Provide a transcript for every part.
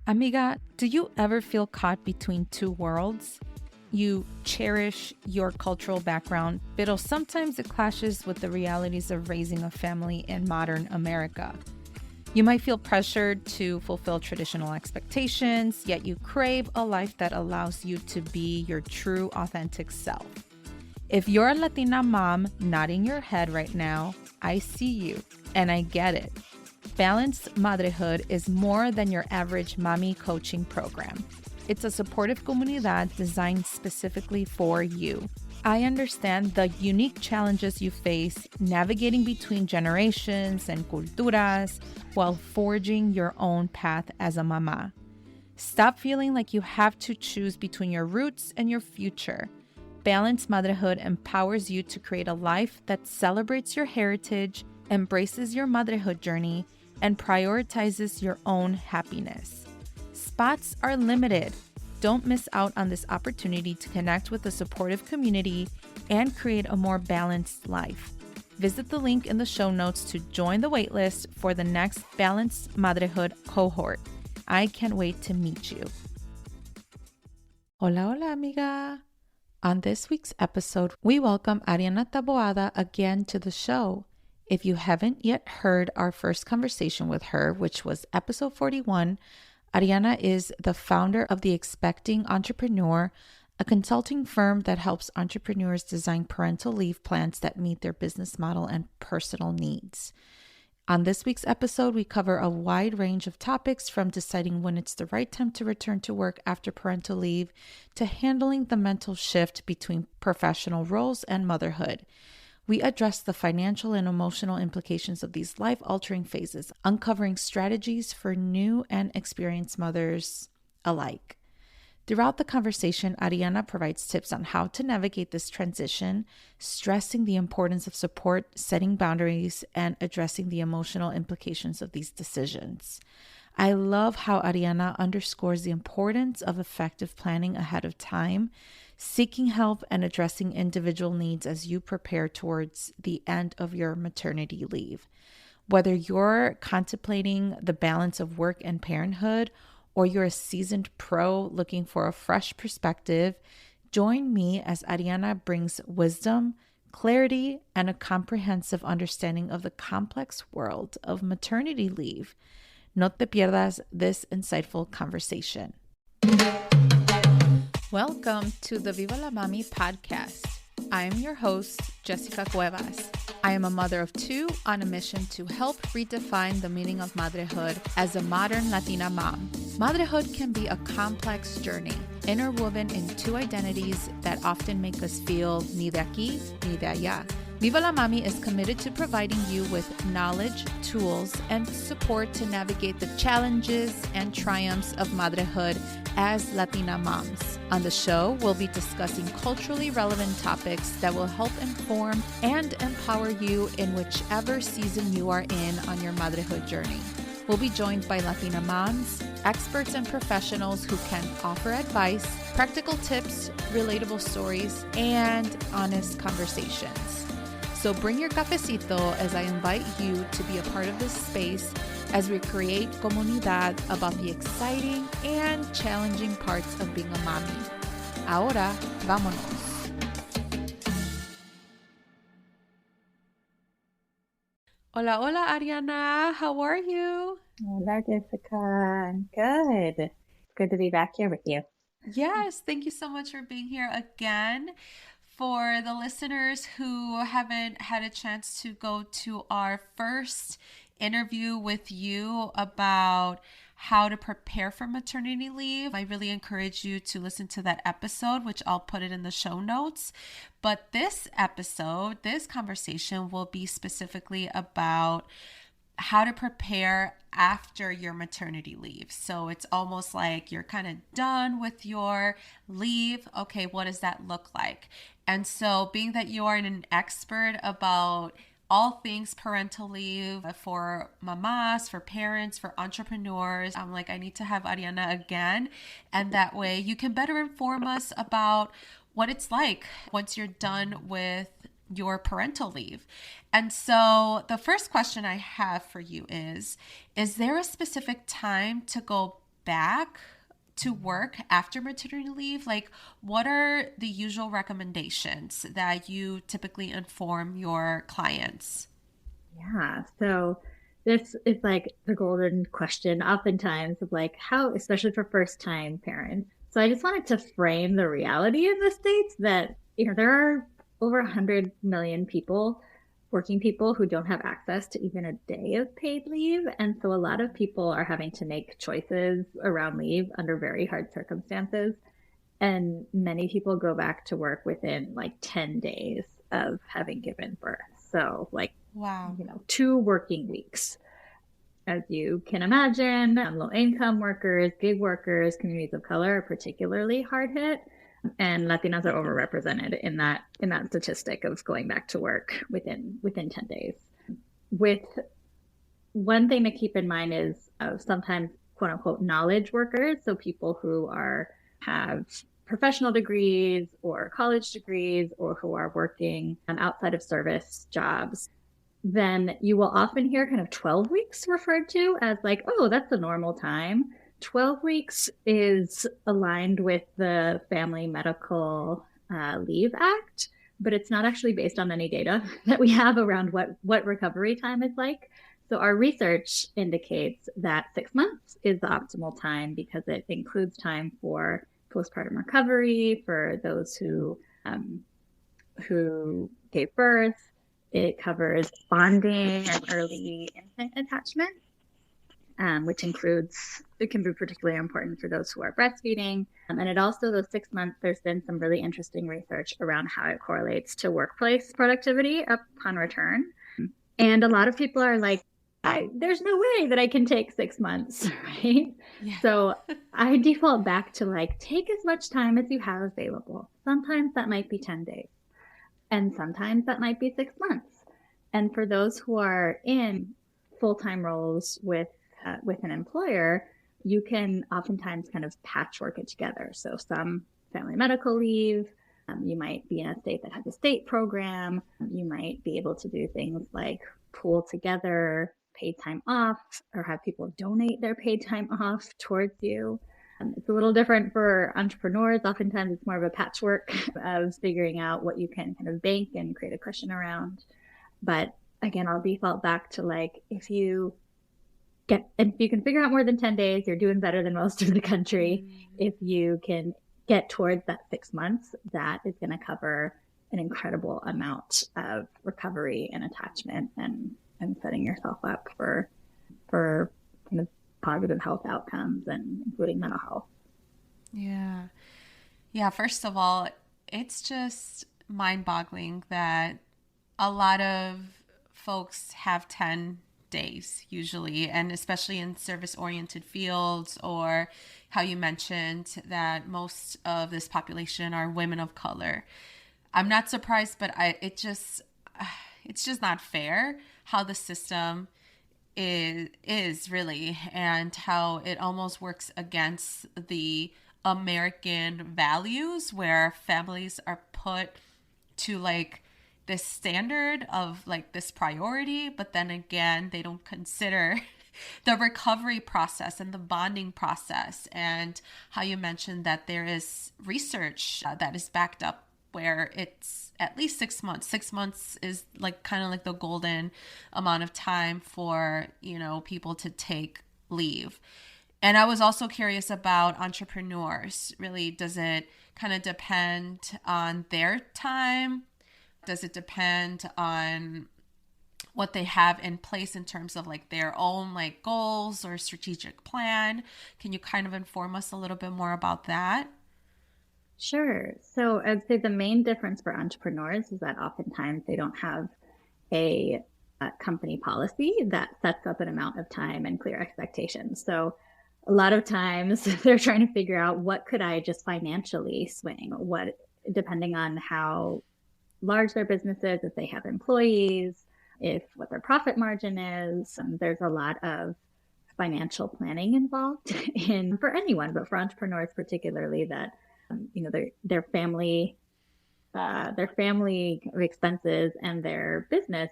Amiga, do you ever feel caught between two worlds? You cherish your cultural background, but sometimes it clashes with the realities of raising a family in modern America. You might feel pressured to fulfill traditional expectations, yet you crave a life that allows you to be your true, authentic self. If you're a Latina mom nodding your head right now, I see you and I get it. Balanced Motherhood is more than your average mommy coaching program. It's a supportive comunidad designed specifically for you. I understand the unique challenges you face navigating between generations and culturas while forging your own path as a mama. Stop feeling like you have to choose between your roots and your future. Balanced Motherhood empowers you to create a life that celebrates your heritage, embraces your motherhood journey, and prioritizes your own happiness. Spots are limited. Don't miss out on this opportunity to connect with a supportive community and create a more balanced life. Visit the link in the show notes to join the waitlist for the next Balanced Motherhood cohort. I can't wait to meet you. Hola, hola, amiga. On this week's episode, we welcome Arianna Taboada again to the show. If you haven't yet heard our first conversation with her, which was episode 41, Arianna is the founder of The Expecting Entrepreneur, a consulting firm that helps entrepreneurs design parental leave plans that meet their business model and personal needs. On this week's episode, we cover a wide range of topics from deciding when it's the right time to return to work after parental leave to handling the mental shift between professional roles and motherhood. We address the financial and emotional implications of these life-altering phases, uncovering strategies for new and experienced mothers alike. Throughout the conversation, Arianna provides tips on how to navigate this transition, stressing the importance of support, setting boundaries, and addressing the emotional implications of these decisions. I love how Arianna underscores the importance of effective planning ahead of time, seeking help, and addressing individual needs as you prepare towards the end of your maternity leave. Whether you're contemplating the balance of work and parenthood, or you're a seasoned pro looking for a fresh perspective, join me as Arianna brings wisdom, clarity, and a comprehensive understanding of the complex world of maternity leave. No te pierdas this insightful conversation. Welcome to the Viva la Mami podcast. I am your host, Jessica Cuevas. I am a mother of two on a mission to help redefine the meaning of motherhood as a modern Latina mom. Motherhood can be a complex journey, interwoven in two identities that often make us feel ni de aquí ni de allá. Viva la Mami is committed to providing you with knowledge, tools, and support to navigate the challenges and triumphs of motherhood as Latina moms. On the show, we'll be discussing culturally relevant topics that will help inform and empower you in whichever season you are in on your motherhood journey. We'll be joined by Latina moms, experts and professionals who can offer advice, practical tips, relatable stories, and honest conversations. So bring your cafecito as I invite you to be a part of this space as we create comunidad about the exciting and challenging parts of being a mommy. Ahora, vámonos. Hola, hola, Arianna. How are you? Hola, Jessica. I'm good. Good to be back here with you. Yes, thank you so much for being here again. For the listeners who haven't had a chance to go to our first interview with you about how to prepare for maternity leave, I really encourage you to listen to that episode, which I'll put it in the show notes. But this episode, this conversation will be specifically about how to prepare after your maternity leave. So it's almost like you're kind of done with your leave. Okay, what does that look like? And so being that you are an expert about all things parental leave for mamas, for parents, for entrepreneurs, I'm like, I need to have Arianna again. And that way you can better inform us about what it's like once you're done with your parental leave. And so the first question I have for you is there a specific time to go back to work after maternity leave, like what are the usual recommendations that you typically inform your clients? Yeah. So this is like the golden question oftentimes of like how, especially for first time parents. So I just wanted to frame the reality in the States that, there are over 100 million people, working people who don't have access to even a day of paid leave. And so a lot of people are having to make choices around leave under very hard circumstances. And many people go back to work within like 10 days of having given birth. So like, Wow. 2 working weeks. As you can imagine, low income workers, gig workers, communities of color are particularly hard hit. And Latinas are overrepresented in that statistic of going back to work within 10 days. With one thing to keep in mind is sometimes quote unquote knowledge workers, so people who have professional degrees or college degrees or who are working outside of service jobs, then you will often hear kind of 12 weeks referred to as like, oh, that's the normal time. 12 weeks is aligned with the Family Medical Leave Act, but it's not actually based on any data that we have around what recovery time is like. So our research indicates that 6 months is the optimal time because it includes time for postpartum recovery for those who gave birth. It covers bonding and early infant attachment, which it can be particularly important for those who are breastfeeding. And it also, those 6 months, there's been some really interesting research around how it correlates to workplace productivity upon return. And a lot of people are like, there's no way that I can take 6 months, right? Yeah. So I default back to like, take as much time as you have available. Sometimes that might be 10 days. And sometimes that might be 6 months. And for those who are in full-time roles with an employer, you can oftentimes kind of patchwork it together. So some family medical leave, you might be in a state that has a state program. You might be able to do things like pool together paid time off or have people donate their paid time off towards you. It's a little different for entrepreneurs. Oftentimes it's more of a patchwork of figuring out what you can kind of bank and create a cushion around. But again, I'll default back to like, if you can figure out more than 10 days, you're doing better than most of the country. If you can get towards that 6 months, that is going to cover an incredible amount of recovery and attachment and setting yourself up for kind of positive health outcomes and including mental health. Yeah. Yeah. First of all, it's just mind boggling that a lot of folks have 10 days usually, and especially in service oriented fields, or how you mentioned that most of this population are women of color. I'm not surprised, but it's just not fair how the system is really, and how it almost works against the American values where families are put to like this standard of like this priority, but then again, they don't consider the recovery process and the bonding process, and how you mentioned that there is research that is backed up where it's at least 6 months. 6 months is like kind of like the golden amount of time for, people to take leave. And I was also curious about entrepreneurs. Really, does it kind of depend on their time? Does it depend on what they have in place in terms of like their own like goals or strategic plan? Can you kind of inform us a little bit more about that? Sure. So I'd say the main difference for entrepreneurs is that oftentimes they don't have a company policy that sets up an amount of time and clear expectations. So a lot of times they're trying to figure out what could I just financially swing, depending on how large their business is, if they have employees, what their profit margin is. There's a lot of financial planning involved for anyone, but for entrepreneurs particularly, that their family expenses and their business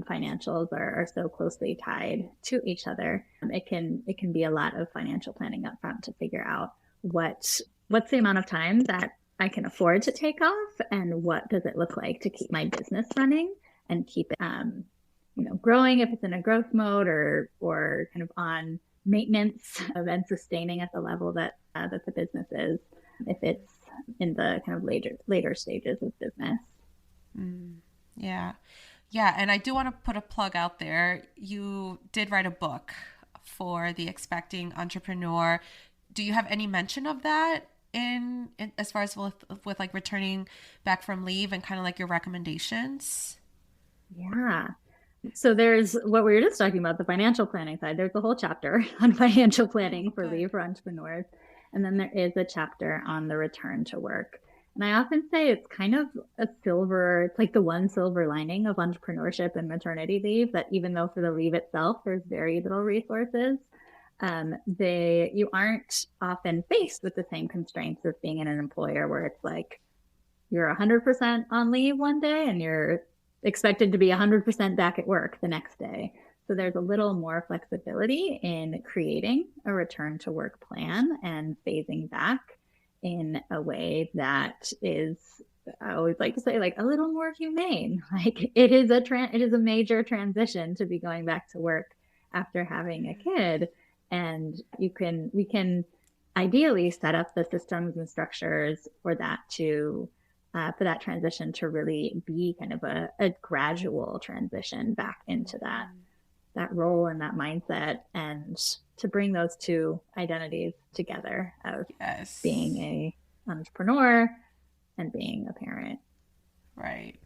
financials are so closely tied to each other. It can be a lot of financial planning up front to figure out what's the amount of time that I can afford to take off, and what does it look like to keep my business running and keep it growing if it's in a growth mode, or kind of on maintenance and sustaining at the level that the business is if it's in the kind of later stages of business. Yeah. Yeah. And I do want to put a plug out there. You did write a book for the expecting entrepreneur. Do you have any mention of that in as far as with like returning back from leave and kind of like your recommendations? Yeah. So there's what we were just talking about, the financial planning side. There's a whole chapter on financial planning for leave for entrepreneurs. And then there is a chapter on the return to work. And I often say it's kind of it's like the one silver lining of entrepreneurship and maternity leave, that even though for the leave itself, there's very little resources, you aren't often faced with the same constraints as being in an employer where it's like you're 100% on leave one day and you're expected to be 100% back at work the next day. So there's a little more flexibility in creating a return to work plan and phasing back in a way that is, I always like to say, like a little more humane. Like it is a major transition to be going back to work after having a kid. And we can ideally set up the systems and structures for that transition to really be kind of a gradual transition back into that role and that mindset, and to bring those two identities together of being a entrepreneur and being a parent. Right.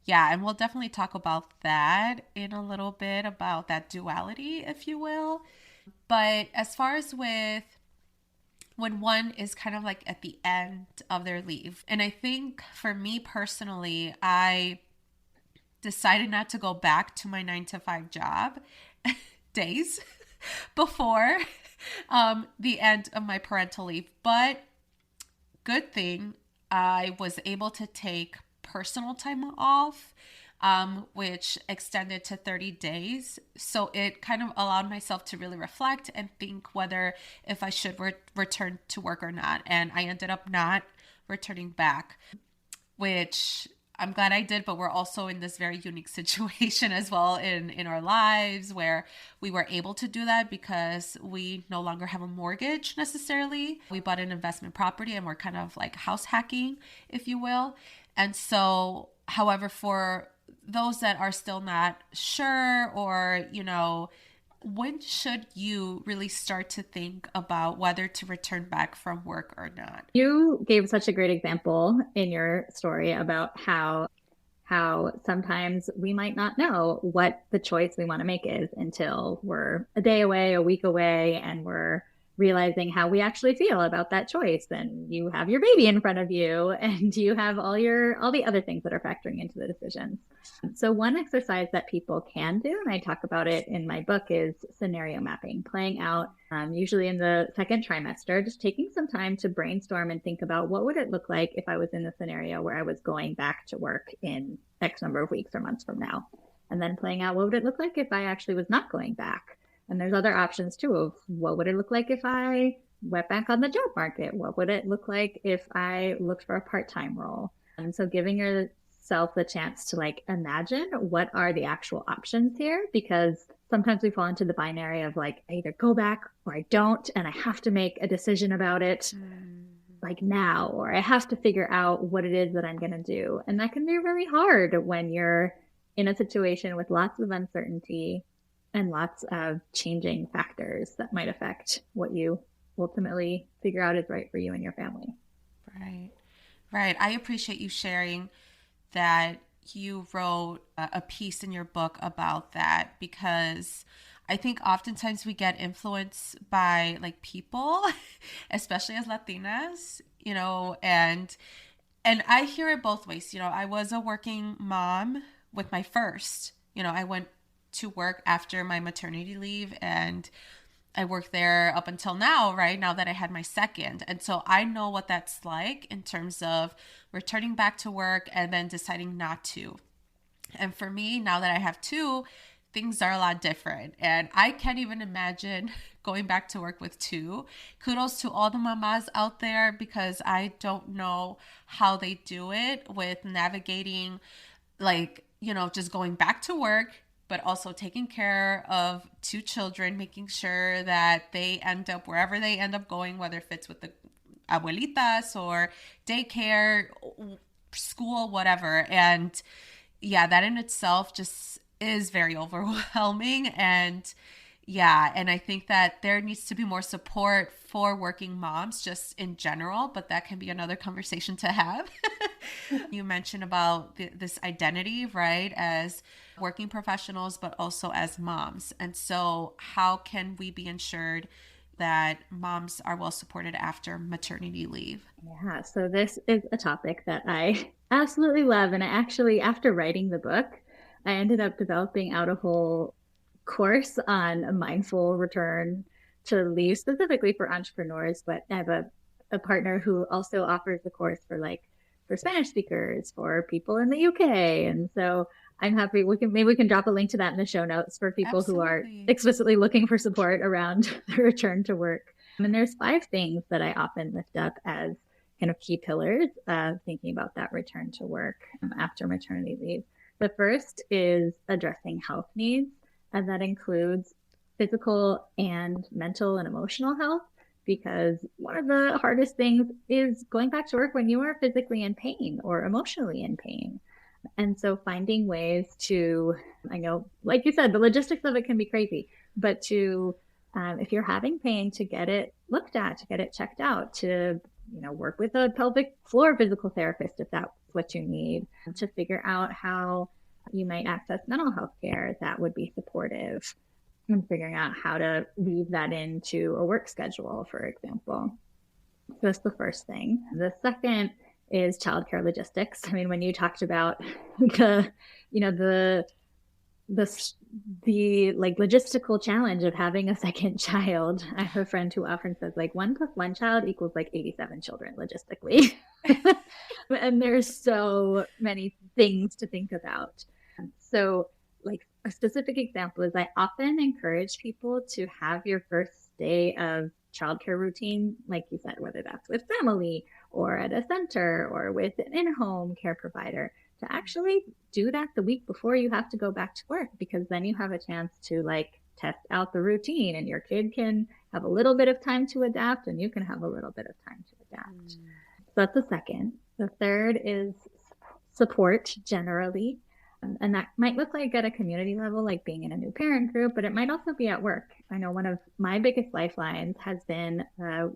Yeah, and we'll definitely talk about that in a little bit, about that duality, if you will. But as far as with when one is kind of like at the end of their leave, and I think for me personally, I decided not to go back to my 9-to-5 job days before the end of my parental leave. But good thing I was able to take personal time off, which extended to 30 days. So it kind of allowed myself to really reflect and think whether if I should return to work or not. And I ended up not returning back, which I'm glad I did, but we're also in this very unique situation as well in our lives where we were able to do that because we no longer have a mortgage necessarily. We bought an investment property and we're kind of like house hacking, if you will. And so, however, for those that are still not sure, or, when should you really start to think about whether to return back from work or not? You gave such a great example in your story about how sometimes we might not know what the choice we want to make is until we're a day away, a week away, and we're realizing how we actually feel about that choice. And you have your baby in front of you, and you have all the other things that are factoring into the decisions. So one exercise that people can do, and I talk about it in my book, is scenario mapping, playing out, usually in the second trimester, just taking some time to brainstorm and think about what would it look like if I was in the scenario where I was going back to work in X number of weeks or months from now. And then playing out, what would it look like if I actually was not going back? And there's other options too of what would it look like if I went back on the job market? What would it look like if I looked for a part-time role? And so giving yourself the chance to like imagine what are the actual options here, because sometimes we fall into the binary of like, I either go back or I don't, and I have to make a decision about it like now, or I have to figure out what it is that I'm going to do. And that can be really hard when you're in a situation with lots of uncertainty and lots of changing factors that might affect what you ultimately figure out is right for you and your family. Right. I appreciate you sharing that you wrote a piece in your book about that, because I think oftentimes we get influenced by like people, especially as Latinas, and I hear it both ways. I was a working mom with my first, I went to work after my maternity leave, and I worked there up until now, right now that I had my second. And so I know what that's like in terms of returning back to work and then deciding not to. And for me, now that I have two, things are a lot different. And I can't even imagine going back to work with two. Kudos to all the mamas out there, because I don't know how they do it with navigating, like, just going back to work, but also taking care of two children, making sure that they end up wherever they end up going, whether if it's with the abuelitas or daycare, school, whatever. And yeah, that in itself just is very overwhelming. And yeah, and I think that there needs to be more support for working moms just in general, but that can be another conversation to have. You mentioned about this identity, right, as working professionals, but also as moms. And so, how can we be ensured that moms are well supported after maternity leave? Yeah, so this is a topic that I absolutely love. And I actually, after writing the book, I ended up developing out a whole course on a mindful return to leave specifically for entrepreneurs. But I have a partner who also offers a course for for Spanish speakers, for people in the UK. And so I'm happy maybe we can drop a link to that in the show notes for people who are Absolutely. explicitly looking for support around the return to work. And there's 5 things that I often lift up as kind of key pillars of thinking about that return to work after maternity leave. The first is addressing health needs, and that includes physical and mental and emotional health, because one of the hardest things is going back to work when you are physically in pain or emotionally in pain. And so finding ways to, I know, like you said, the logistics of it can be crazy, but if you're having pain, to get it looked at, to get it checked out, to work with a pelvic floor physical therapist if that's what you need, to figure out how you might access mental health care that would be supportive, and figuring out how to weave that into a work schedule, for example. So that's the first thing. The second is childcare logistics. I mean, when you talked about the, the like logistical challenge of having a second child, I have a friend who often says like 1 + 1 child equals like 87 children logistically. And there's so many things to think about. So like a specific example is I often encourage people to have your first day of childcare routine, like you said, whether that's with family or at a center or with an in-home care provider, to actually do that the week before you have to go back to work, because then you have a chance to like test out the routine, and your kid can have a little bit of time to adapt, and you can have a little bit of time to adapt. So that's the second. The third is support generally. And that might look like at a community level, like being in a new parent group, but it might also be at work. I know one of my biggest lifelines has been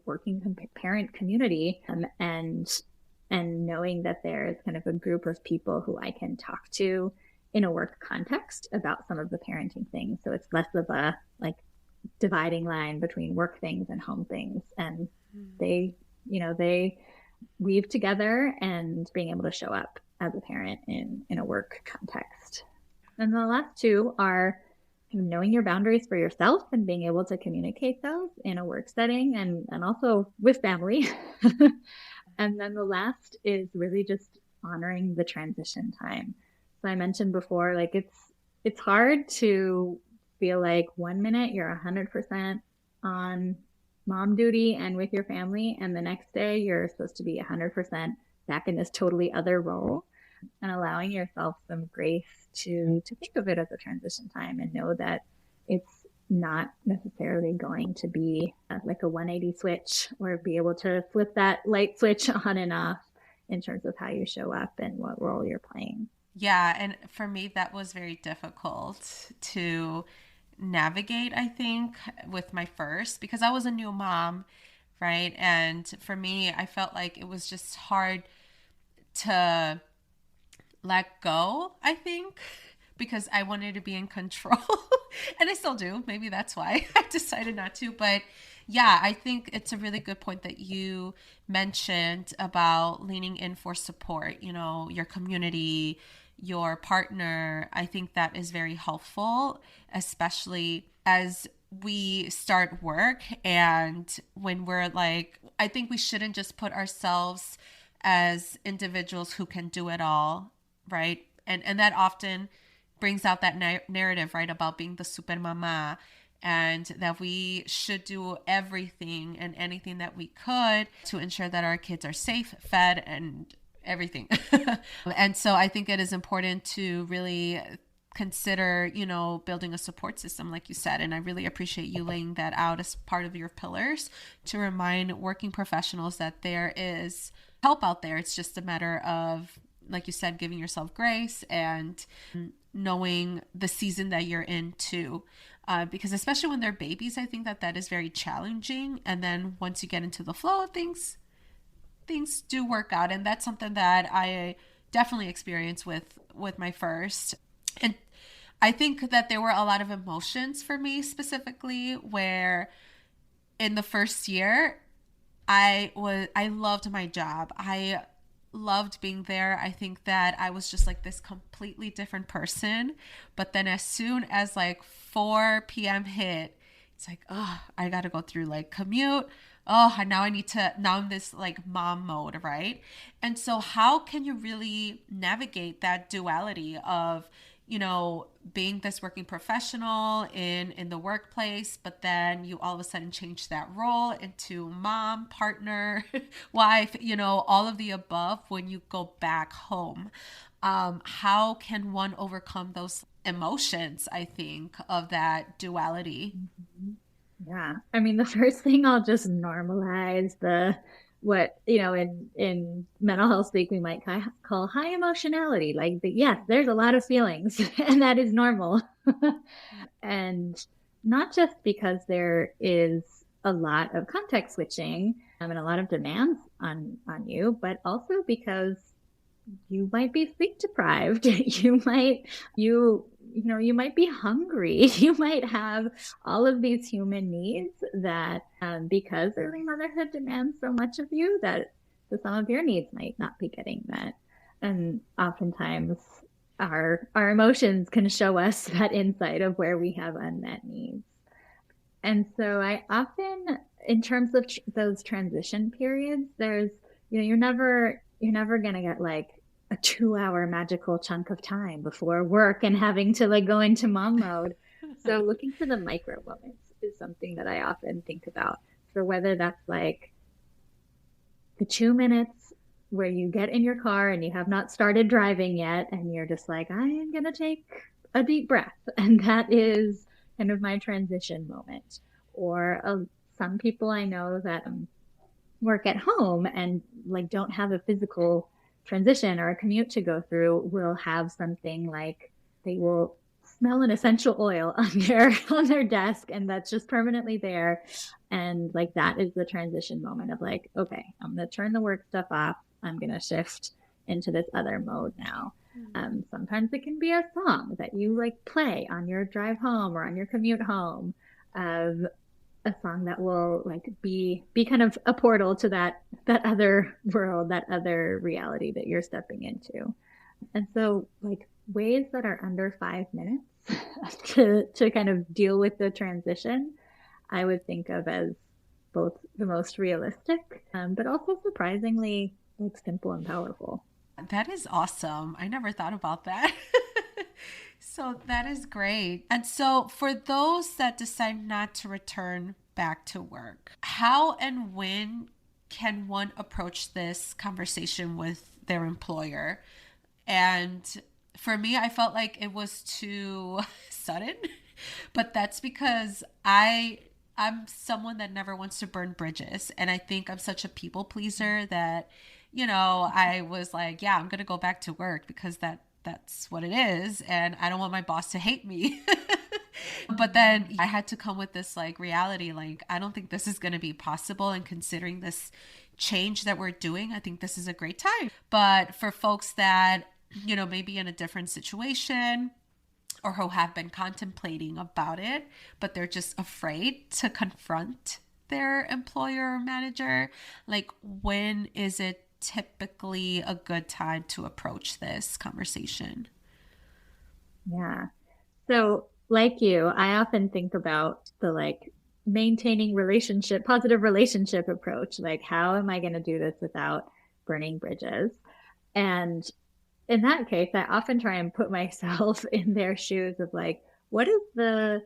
working parent community, and knowing that there's kind of a group of people who I can talk to in a work context about some of the parenting things. So it's less of a like dividing line between work things and home things. And they weave together, and being able to show up as a parent in a work context. And the last 2 are knowing your boundaries for yourself and being able to communicate those in a work setting, and also with family. And then the last is really just honoring the transition time. So I mentioned before, like it's hard to feel like 1 minute you're 100% on mom duty and with your family, and the next day you're supposed to be 100% back in this totally other role, and allowing yourself some grace to think of it as a transition time, and know that it's not necessarily going to be like a 180 switch, or be able to flip that light switch on and off in terms of how you show up and what role you're playing. Yeah, and for me, that was very difficult to navigate, I think, with my first, because I was a new mom, right? And for me, I felt like it was just hard to let go, I think, because I wanted to be in control. And I still do. Maybe that's why I decided not to. But yeah, I think it's a really good point that you mentioned about leaning in for support, your community, your partner. I think that is very helpful, especially as we start work, and when we're like, I think we shouldn't just put ourselves as individuals who can do it all, right? And that often brings out that narrative, right, about being the super mama, and that we should do everything and anything that we could to ensure that our kids are safe, fed, and everything. And so I think it is important to really consider, building a support system, like you said. And I really appreciate you laying that out as part of your pillars to remind working professionals that there is help out there. It's just a matter of, like you said, giving yourself grace and knowing the season that you're in too. Because especially when they're babies, I think that is very challenging. And then once you get into the flow of things do work out. And that's something that I definitely experienced with my first. And I think that there were a lot of emotions for me specifically, where in the first year I loved my job. I loved being there. I think that I was just like this completely different person. But then as soon as like 4 p.m. hit, it's like, oh, I got to go through like commute. Oh, now I'm this like mom mode, right? And so how can you really navigate that duality of, being this working professional in the workplace, but then you all of a sudden change that role into mom, partner, wife, all of the above when you go back home? How can one overcome those emotions, I think, of that duality? Yeah. I mean, the first thing, I'll just normalize what, in mental health speak, we might call high emotionality. Like, yes, there's a lot of feelings and that is normal. And not just because there is a lot of context switching and a lot of demands on you, but also because you might be sleep deprived. You might be hungry. You might have all of these human needs that, because early motherhood demands so much of you, that some of your needs might not be getting met. And oftentimes our emotions can show us that insight of where we have unmet needs. And so I often, in terms of those transition periods, there's, you're never going to get like a 2-hour magical chunk of time before work and having to like go into mom mode. So looking for the micro moments is something that I often think about, for whether that's like the 2 minutes where you get in your car and you have not started driving yet, and you're just like, I am going to take a deep breath. And that is kind of my transition moment. Or some people I know that work at home and like don't have a physical transition or a commute to go through will have something like they will smell an essential oil on their desk, and that's just permanently there. And like that is the transition moment of like, okay, I'm going to turn the work stuff off. I'm going to shift into this other mode now. Sometimes it can be a song that you like play on your drive home or on your commute home, of a song that will like be kind of a portal to that other world, that other reality that you're stepping into. And so like ways that are under 5 minutes to kind of deal with the transition, I would think of as both the most realistic, but also surprisingly like simple and powerful. That is awesome. I never thought about that. So that is great. And so for those that decide not to return back to work, how and when can one approach this conversation with their employer? And for me, I felt like it was too sudden, but that's because I'm someone that never wants to burn bridges. And I think I'm such a people pleaser that, I was like, yeah, I'm going to go back to work because that's what it is. And I don't want my boss to hate me. But then I had to come with this like reality, like, I don't think this is going to be possible. And considering this change that we're doing, I think this is a great time. But for folks that, maybe in a different situation, or who have been contemplating about it, but they're just afraid to confront their employer or manager, like, when is it typically a good time to approach this conversation? Yeah. So like you, I often think about the like maintaining positive relationship approach. Like, how am I going to do this without burning bridges? And in that case, I often try and put myself in their shoes of like, what is the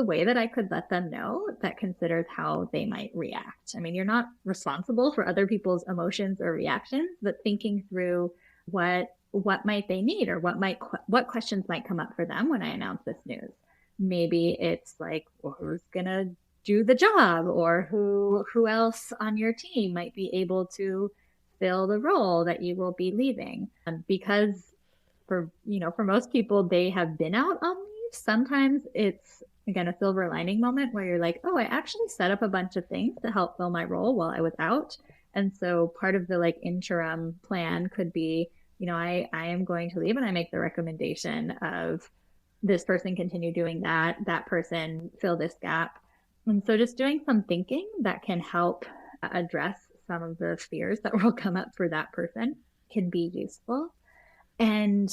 way that I could let them know that considers how they might react? I mean, you're not responsible for other people's emotions or reactions, but thinking through what might they need, or what questions might come up for them when I announce this news. Maybe it's like, well, who's gonna do the job, or who else on your team might be able to fill the role that you will be leaving. Because for most people, they have been out on leave. Sometimes it's, again, a silver lining moment where you're like, oh, I actually set up a bunch of things to help fill my role while I was out. And so part of the like interim plan could be, I am going to leave, and I make the recommendation of this person continue doing that person fill this gap. And so just doing some thinking that can help address some of the fears that will come up for that person can be useful. And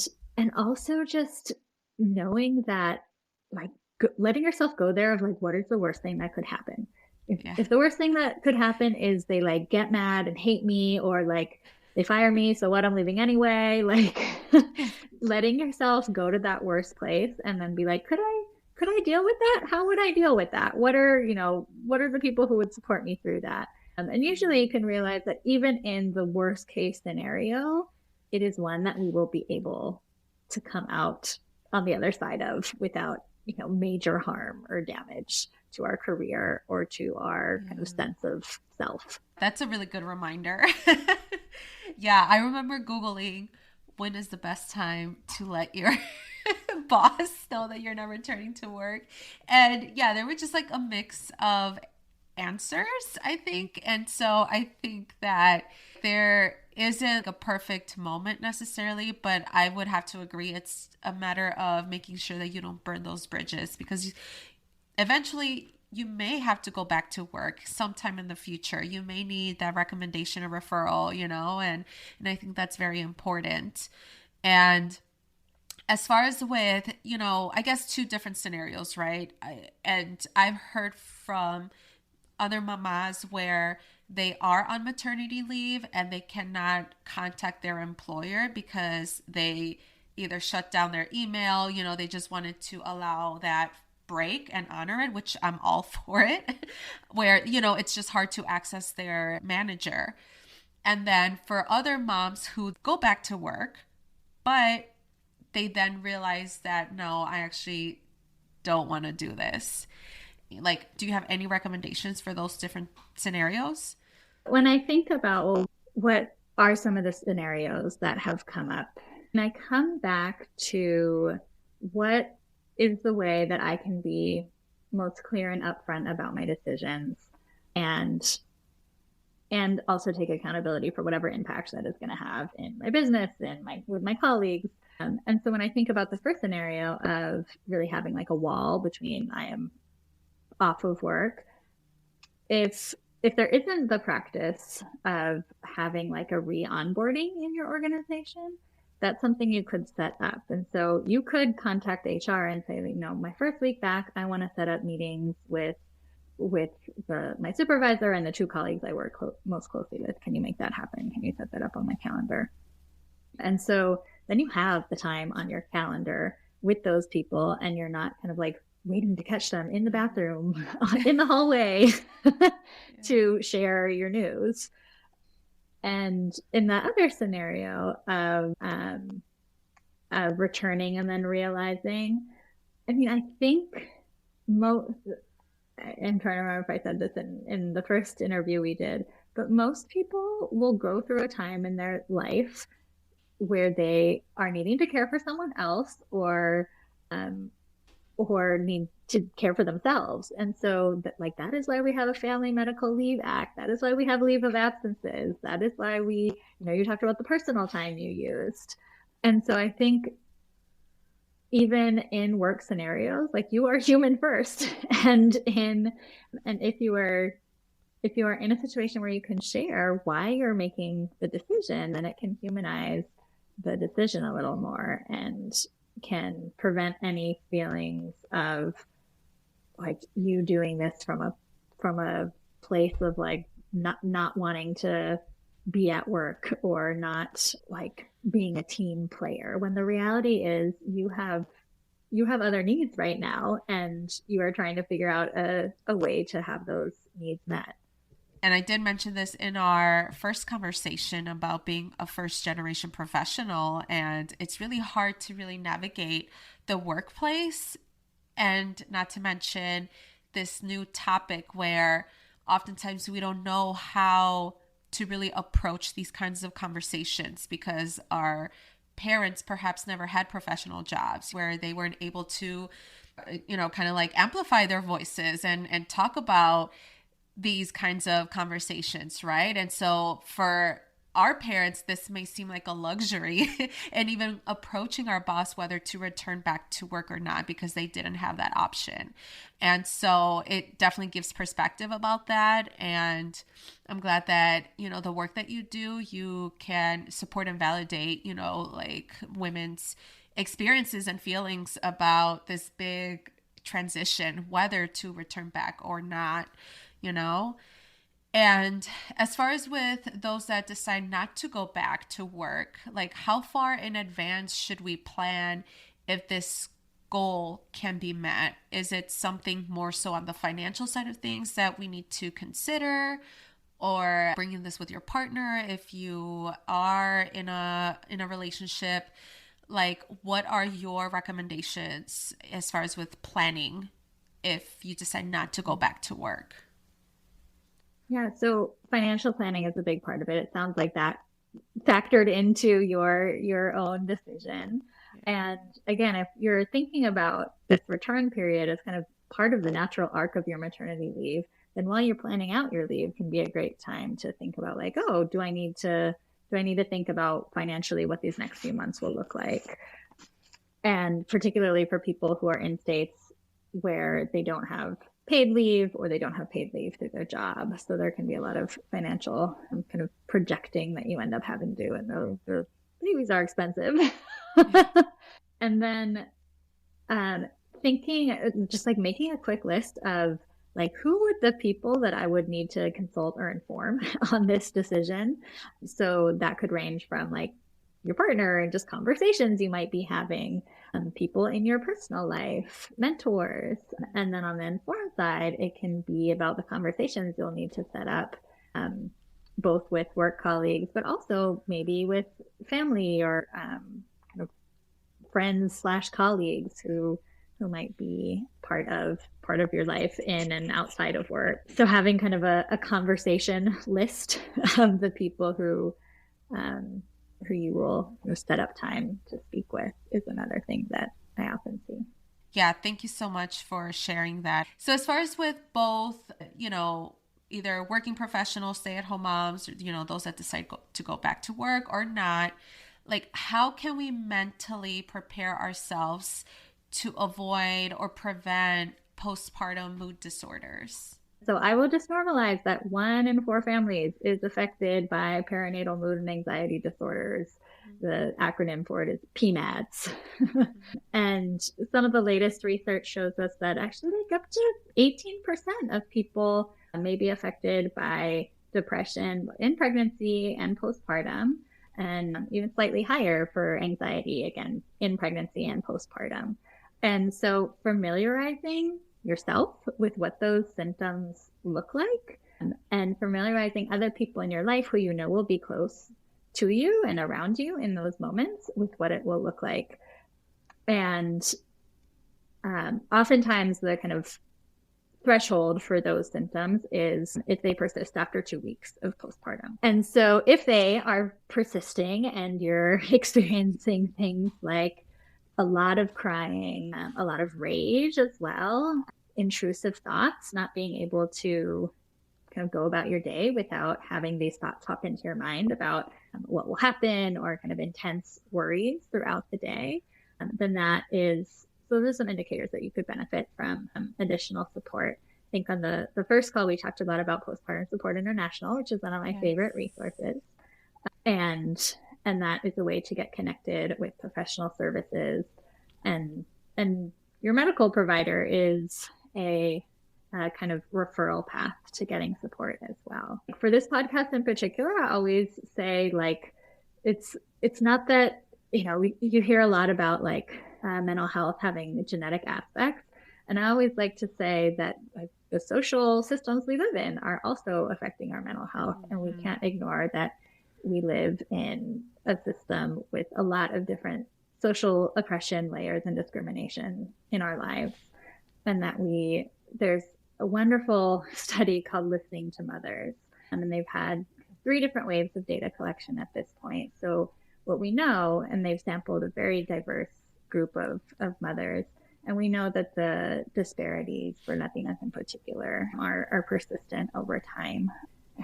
also just knowing that, like, letting yourself go there of like, what is the worst thing that could happen? If the worst thing that could happen is they like get mad and hate me, or like they fire me, so what, I'm leaving anyway, like letting yourself go to that worst place and then be like, could I deal with that? How would I deal with that? What are the people who would support me through that? And usually you can realize that even in the worst case scenario, it is one that we will be able to come out on the other side of without, major harm or damage to our career or to our kind of sense of self. That's a really good reminder. Yeah, I remember Googling when is the best time to let your boss know that you're not returning to work. And yeah, there were just like a mix of answers, I think. And so I think that there isn't a perfect moment necessarily, but I would have to agree it's a matter of making sure that you don't burn those bridges, because eventually you may have to go back to work sometime in the future. You may need that recommendation or referral, and I think that's very important. And as far as with, I guess two different scenarios, right? And I've heard from other mamas where they are on maternity leave and they cannot contact their employer because they either shut down their email, they just wanted to allow that break and honor it, which I'm all for it, where, it's just hard to access their manager. And then for other moms who go back to work, but they then realize that, no, I actually don't want to do this. Like, do you have any recommendations for those different scenarios? When I think about, well, what are some of the scenarios that have come up, and I come back to what is the way that I can be most clear and upfront about my decisions, and also take accountability for whatever impact that is going to have in my business and with my colleagues. And so when I think about the first scenario of really having like a wall between I am off of work, if there isn't the practice of having like a re-onboarding in your organization, that's something you could set up. And so you could contact HR and say, my first week back, I want to set up meetings with my supervisor and the two colleagues I work most closely with. Can you make that happen? Can you set that up on my calendar? And so then you have the time on your calendar with those people, and you're not kind of like waiting to catch them in the bathroom, in the hallway to share your news. And in that other scenario of returning and then realizing, I think I'm trying to remember if I said this in the first interview we did, but most people will go through a time in their life where they are needing to care for someone else, or need to care for themselves. And so that is why we have a Family Medical Leave Act. That is why we have leave of absences. That is why you talked about the personal time you used. And so I think even in work scenarios, like, you are human first. And if you are in a situation where you can share why you're making the decision, then it can humanize the decision a little more and can prevent any feelings of like you doing this from a place of like not wanting to be at work or not like being a team player, when the reality is you have other needs right now and you are trying to figure out a way to have those needs met. And I did mention this in our first conversation about being a first generation professional, and it's really hard to really navigate the workplace, and not to mention this new topic where oftentimes we don't know how to really approach these kinds of conversations because our parents perhaps never had professional jobs where they weren't able to kind of like amplify their voices and talk about these kinds of conversations, right? And so for our parents, this may seem like a luxury and even approaching our boss whether to return back to work or not because they didn't have that option. And so it definitely gives perspective about that. And I'm glad that, the work that you do, you can support and validate, like women's experiences and feelings about this big transition, whether to return back or not, you know? And as far as with those that decide not to go back to work, like how far in advance should we plan if this goal can be met? Is it something more so on the financial side of things that we need to consider, or bringing this with your partner if you are in a relationship? Like, what are your recommendations as far as with planning if you decide not to go back to work? Yeah, so financial planning is a big part of it. It sounds like that factored into your own decision. And again, if you're thinking about this return period as kind of part of the natural arc of your maternity leave, then while you're planning out your leave can be a great time to think about like, oh, do I need to think about financially what these next few months will look like? And particularly for people who are in states where they don't have paid leave or they don't have paid leave through their job. So there can be a lot of financial kind of projecting that you end up having to do. And those babies are expensive. And then thinking, just like making a quick list of like, who would the people that I would need to consult or inform on this decision? So that could range from like your partner and just conversations you might be having, people in your personal life, mentors. And then on the informed side, it can be about the conversations you'll need to set up, both with work colleagues, but also maybe with family or kind of friends / colleagues who might be part of your life in and outside of work. So having kind of a conversation list of the people who you will set up time to speak with is another thing that I often see. Yeah, thank you so much for sharing that. So as far as with both, either working professionals, stay-at-home moms, or, those that decide to go back to work or not, like how can we mentally prepare ourselves to avoid or prevent postpartum mood disorders? So I will just normalize that 1 in 4 families is affected by perinatal mood and anxiety disorders. The acronym for it is PMADS. And some of the latest research shows us that actually like up to 18% of people may be affected by depression in pregnancy and postpartum, and even slightly higher for anxiety, again, in pregnancy and postpartum. And so familiarizing yourself with what those symptoms look like, and familiarizing other people in your life who you know will be close to you and around you in those moments with what it will look like. And oftentimes the kind of threshold for those symptoms is if they persist after 2 weeks of postpartum. And so if they are persisting and you're experiencing things like a lot of crying, a lot of rage as well, intrusive thoughts, not being able to kind of go about your day without having these thoughts pop into your mind about what will happen, or kind of intense worries throughout the day, then so there's some indicators that you could benefit from additional support. I think on the first call, we talked a lot about Postpartum Support International, which is one of my favorite resources. And that is a way to get connected with professional services. And your medical provider is a kind of referral path to getting support as well. For this podcast in particular, I always say like, it's not that, you hear a lot about like mental health having genetic aspects. And I always like to say that like, the social systems we live in are also affecting our mental health. Mm-hmm. And we can't ignore that we live in a system with a lot of different social oppression layers and discrimination in our lives. And that there's a wonderful study called Listening to Mothers. And they've had 3 different waves of data collection at this point. So what we know, and they've sampled a very diverse group of mothers, and we know that the disparities for Latinas in particular are persistent over time.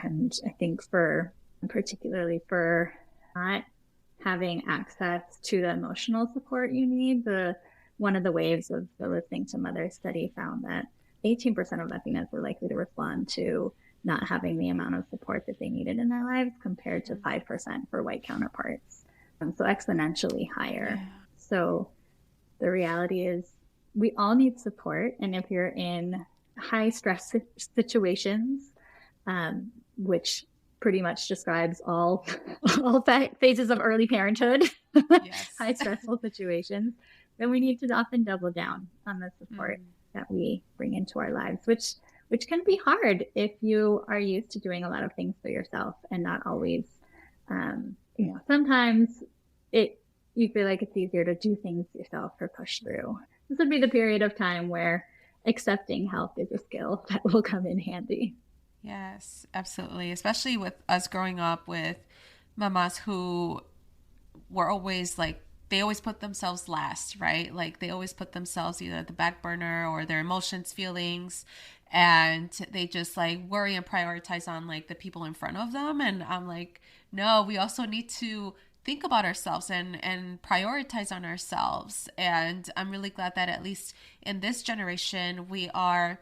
And I think particularly for not having access to the emotional support you need, one of the waves of the Listening to Mothers study found that 18% of Latinas were likely to respond to not having the amount of support that they needed in their lives compared to 5% for white counterparts. So exponentially higher. Yeah. So the reality is we all need support. And if you're in high stress situations, which pretty much describes all phases of early parenthood, yes. High stressful situations, then we need to often double down on the support that we bring into our lives, which can be hard if you are used to doing a lot of things for yourself and not always, sometimes you feel like it's easier to do things yourself or push through. This would be the period of time where accepting help is a skill that will come in handy. Yes, absolutely. Especially with us growing up with mamas who were always like, they always put themselves last, right? Like they always put themselves either at the back burner or their emotions, feelings, and they just like worry and prioritize on like the people in front of them. And I'm like, no, we also need to think about ourselves and prioritize on ourselves. And I'm really glad that at least in this generation, we are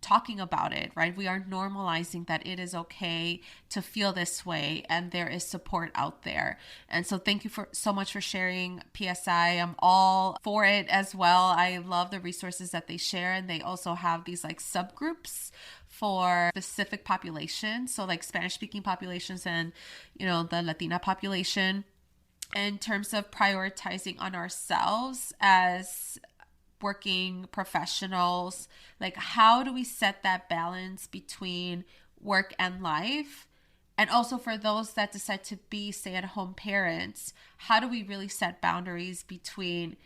talking about it, right? We are normalizing that it is okay to feel this way and there is support out there. And so thank you so much for sharing PSI. I'm all for it as well. I love the resources that they share, and they also have these like subgroups for specific populations. So like Spanish speaking populations and, the Latina population, in terms of prioritizing on ourselves as working professionals. Like, how do we set that balance between work and life? And also for those that decide to be stay-at-home parents, how do we really set boundaries between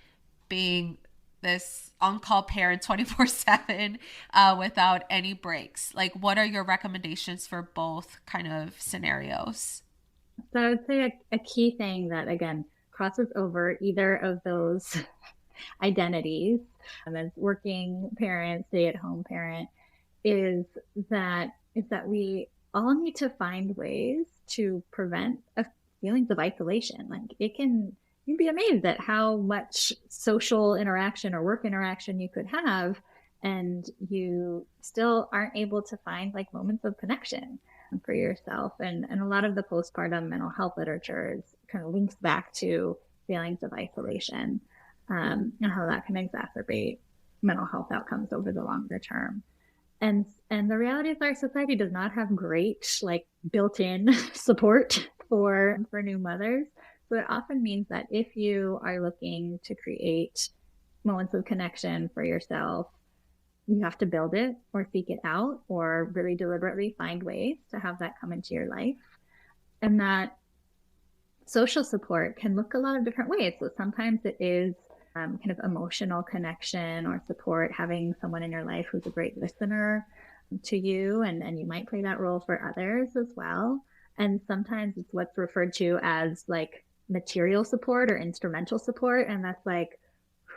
being this on-call parent 24/7 without any breaks? Like, what are your recommendations for both kind of scenarios? So I would say a key thing that, again, crosses over either of those identities as working parent, stay-at-home parent, is that we all need to find ways to prevent feelings of isolation. Like you'd be amazed at how much social interaction or work interaction you could have, and you still aren't able to find like moments of connection for yourself. And a lot of the postpartum mental health literature kind of links back to feelings of isolation. And how that can exacerbate mental health outcomes over the longer term. And the reality is our society does not have great like built-in support for new mothers. So it often means that if you are looking to create moments of connection for yourself, you have to build it or seek it out or really deliberately find ways to have that come into your life. And that social support can look a lot of different ways. So sometimes it is kind of emotional connection or support, having someone in your life who's a great listener to you, and you might play that role for others as well. And sometimes it's what's referred to as like material support or instrumental support. And that's like,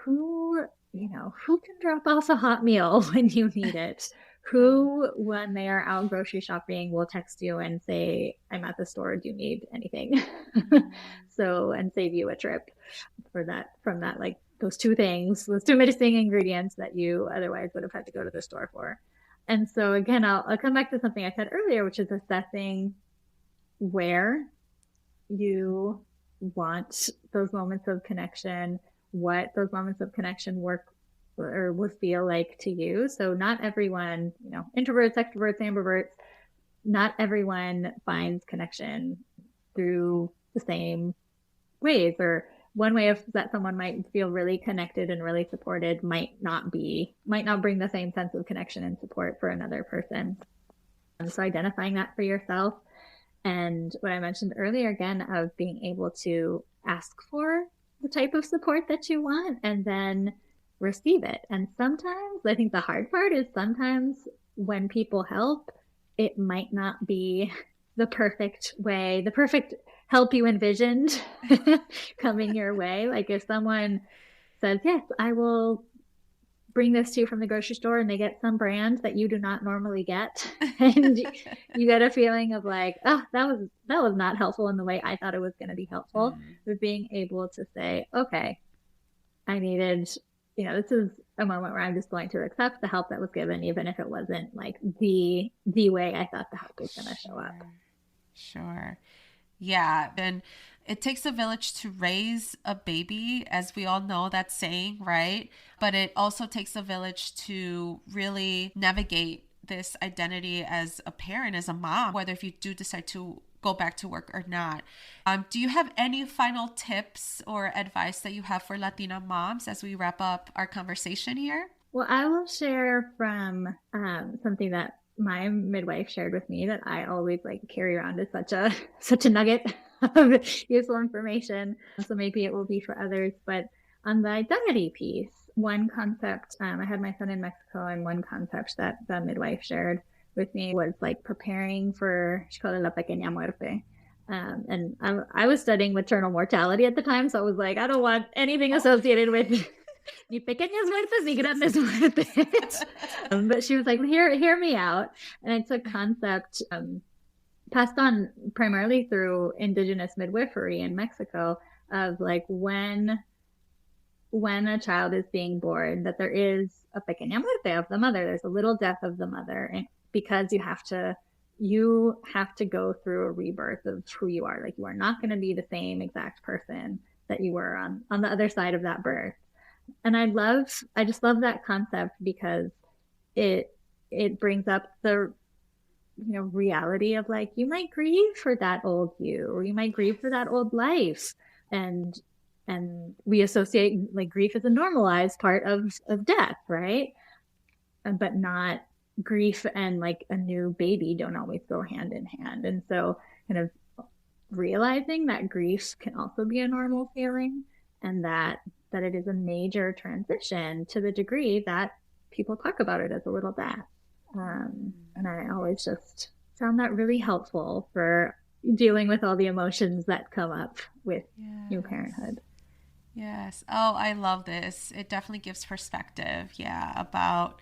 who can drop off a hot meal when you need it? Who, when they are out grocery shopping, will text you and say, I'm at the store, do you need anything? And save you a trip from that, like those two missing ingredients that you otherwise would have had to go to the store for. And so again, I'll come back to something I said earlier, which is assessing where you want those moments of connection, what those moments of connection or would feel like to you. So not everyone, introverts, extroverts, ambiverts, not everyone finds connection through the same ways, or one way that someone might feel really connected and really supported might not bring the same sense of connection and support for another person. So identifying that for yourself, and what I mentioned earlier again of being able to ask for the type of support that you want and then receive it. And sometimes I think the hard part is sometimes when people help, it might not be the perfect way, the perfect help you envisioned coming your way. Like if someone says, yes, I will bring this to you from the grocery store, and they get some brand that you do not normally get, and you get a feeling of like, oh, that was not helpful in the way I thought it was going to be helpful. But being able to say, okay, I needed, this is a moment where I'm just going to accept the help that was given, even if it wasn't like the way I thought the help was going to show up. Sure. Yeah. And it takes a village to raise a baby, as we all know that saying, right? But it also takes a village to really navigate this identity as a parent, as a mom, whether if you do decide to go back to work or not. Do you have any final tips or advice that you have for Latina moms as we wrap up our conversation here? Well, I will share from something that my midwife shared with me that I always like carry around as such a nugget of useful information. So maybe it will be for others. But on the identity piece, one concept, I had my son in Mexico, and one concept that the midwife shared with me was like preparing for, she called it la pequeña muerte. And I was studying maternal mortality at the time. So I was like, I don't want anything associated with ni pequeñas muertes ni grandes muertes. But she was like, hear me out. And it's a concept passed on primarily through indigenous midwifery in Mexico of like when a child is being born, that there is a pequeña muerte of the mother. There's a little death of the mother, and because you have to go through a rebirth of who you are. Like you are not going to be the same exact person that you were on the other side of that birth. And I just love that concept because it brings up the reality of like, you might grieve for that old you, or you might grieve for that old life. And we associate like grief as a normalized part of death, right? But not grief and like a new baby don't always go hand in hand. And so kind of realizing that grief can also be a normal feeling, and that it is a major transition to the degree that people talk about it as a little death. And I always just found that really helpful for dealing with all the emotions that come up with new parenthood. Yes. Oh, I love this. It definitely gives perspective, about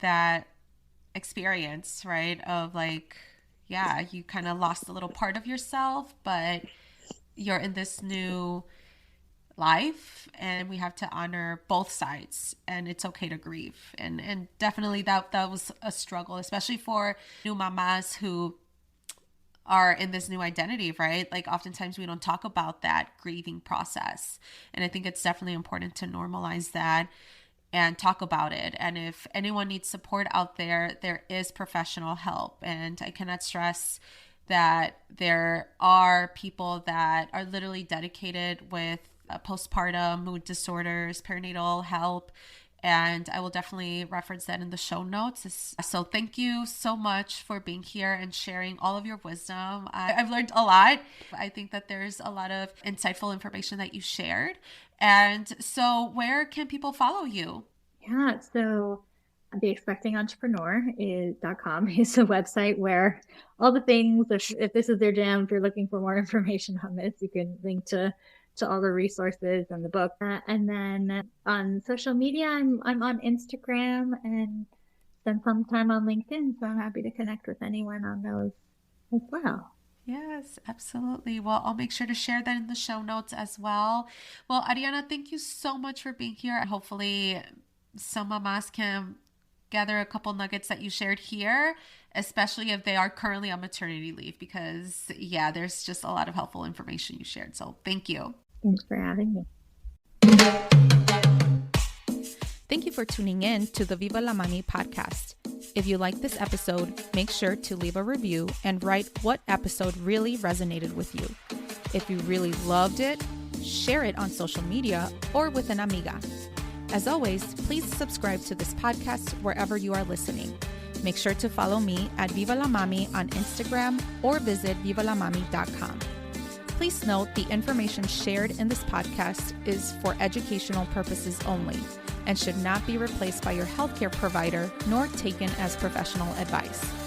that experience, right? Of like, you kind of lost a little part of yourself, but you're in this new life, and we have to honor both sides, and it's okay to grieve. And definitely that was a struggle, especially for new mamas who are in this new identity, right? Like oftentimes we don't talk about that grieving process. And I think it's definitely important to normalize that and talk about it. And if anyone needs support out there, there is professional help. And I cannot stress that there are people that are literally dedicated with postpartum mood disorders, perinatal help. And I will definitely reference that in the show notes. So thank you so much for being here and sharing all of your wisdom. I've learned a lot. I think that there's a lot of insightful information that you shared. And so where can people follow you? Yeah, so theexpectingentrepreneur.com is a website where all the things, if this is their jam, if you're looking for more information on this, you can link to all the resources and the book. And then on social media, I'm on Instagram and spend some time on LinkedIn. So I'm happy to connect with anyone on those as well. Yes, absolutely. Well, I'll make sure to share that in the show notes as well. Well, Arianna, thank you so much for being here. Hopefully some mamas can gather a couple nuggets that you shared here, especially if they are currently on maternity leave, because there's just a lot of helpful information you shared. So thank you. Thanks for having me. Thank you for tuning in to the Viva la Mami podcast. If you like this episode, make sure to leave a review and write what episode really resonated with you. If you really loved it, share it on social media or with an amiga. As always, please subscribe to this podcast wherever you are listening. Make sure to follow me at Viva la Mami on Instagram or visit vivalamami.com. Please note the information shared in this podcast is for educational purposes only and should not be replaced by your healthcare provider nor taken as professional advice.